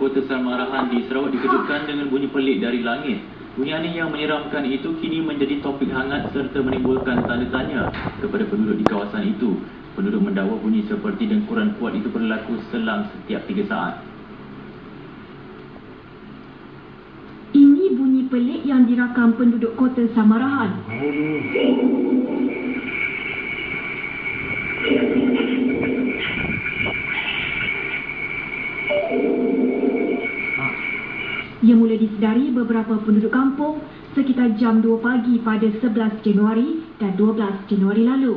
Kota Samarahan di Sarawak dikejutkan dengan bunyi pelik dari langit. Bunyi aneh yang menyeramkan itu kini menjadi topik hangat serta menimbulkan tanda tanya kepada penduduk di kawasan itu. Penduduk mendakwa bunyi seperti dengkuran kuat itu berlaku selang setiap 3 saat. Ini bunyi pelik yang dirakam penduduk Kota Samarahan. Ia mula disedari beberapa penduduk kampung sekitar jam 2 pagi pada 11 Januari dan 12 Januari lalu.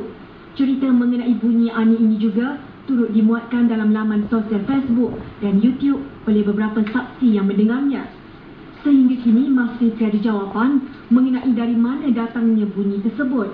Cerita mengenai bunyi aneh ini juga turut dimuatkan dalam laman sosial Facebook dan YouTube oleh beberapa saksi yang mendengarnya. Sehingga kini masih tiada jawapan mengenai dari mana datangnya bunyi tersebut.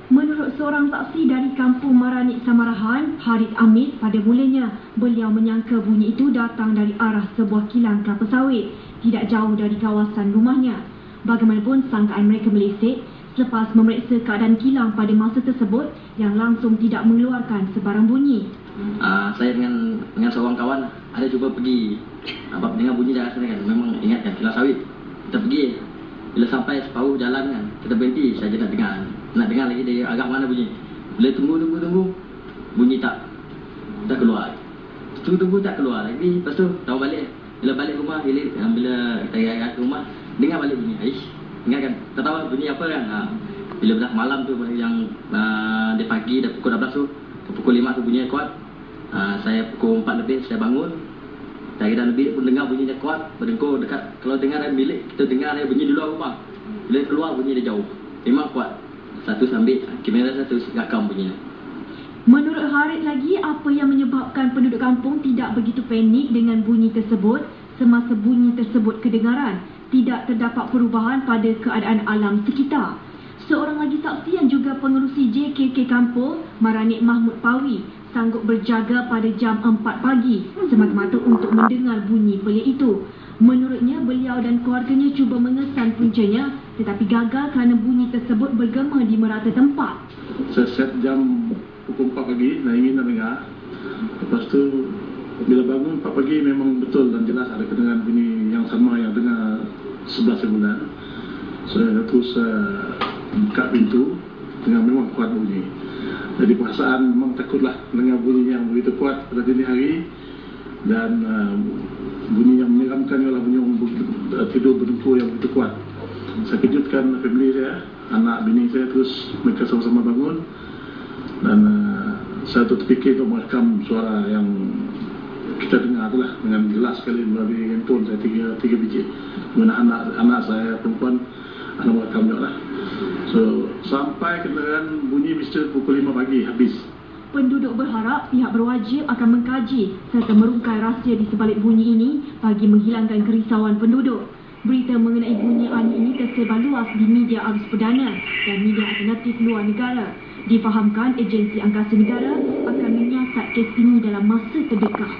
Menurut seorang saksi dari kampung Maranik Samarahan, Harid Amit, pada mulanya beliau menyangka bunyi itu datang dari arah sebuah kilang kelapa sawit tidak jauh dari kawasan rumahnya. Bagaimanapun sangkaan mereka meleset selepas memeriksa keadaan kilang pada masa tersebut yang langsung tidak mengeluarkan sebarang bunyi. Saya dengan seorang kawan ada cuba pergi dengar bunyi dari sana kan, memang ingat kan kilang sawit. Kita pergi, bila sampai separuh jalan kan, kita berhenti saja nak dengar lagi dari agak mana bunyi. Bila tunggu bunyi tak keluar. Tunggu tak keluar lagi. Lepas tu tahu balik. Bila balik rumah, bila kita ke rumah, dengar balik bunyi. Ingat kan, tak tahu bunyi apa kan. Bila dah malam tu yang dia pagi dah pukul 12 tu, pukul 5 tu bunyi kuat. Saya pukul 4 lebih saya bangun. Dan lebih pun dengar bunyinya kuat, berdengkur dekat. Kalau dengar dari bilik, kita dengar ada bunyi di luar rumah. Bila keluar bunyi dia jauh. Memang kuat. Satu sambil kamera satu rakam bunyinya. Menurut Harid lagi, apa yang menyebabkan penduduk kampung tidak begitu panik dengan bunyi tersebut semasa bunyi tersebut kedengaran, tidak terdapat perubahan pada keadaan alam sekitar. Seorang lagi saksi yang juga pengerusi JKK Kampung, Maranik Mahmud Pawi, sanggup berjaga pada jam 4 pagi semata-mata untuk mendengar bunyi pelik itu. Menurutnya, beliau dan keluarganya cuba mengesan puncanya tetapi gagal kerana bunyi tersebut bergema di merata tempat. Saya set jam pukul 4 pagi, ingin nak dengar. Lepas tu, bila bangun 4 pagi memang betul dan jelas ada kedengaran bunyi yang sama yang dengar 11 bulan. Saya terus buka pintu dengan memang kuat bunyi. Jadi perasaan memang takutlah dengar bunyi yang begitu kuat pada dini hari dan bunyi yang menyeramkan ialah bunyi tidur berdengkur yang begitu kuat. Saya kejutkan family saya, anak bini saya, terus mereka sama-sama bangun dan saya terfikir untuk merekam suara yang kita dengar itulah dengan jelas sekali melalui handphone saya tiga biji. Kemudian anak saya perempuan anak merekam juga lah. So sampai kedengaran bunyi bisa pukul 5 pagi habis. Penduduk berharap pihak berwajib akan mengkaji serta merungkai rahsia di sebalik bunyi ini bagi menghilangkan kerisauan penduduk. Berita mengenai bunyi aneh ini tersebar luas di media arus perdana dan media alternatif luar negara. Difahamkan agensi angkasa negara akan menyiasat kes ini dalam masa terdekat.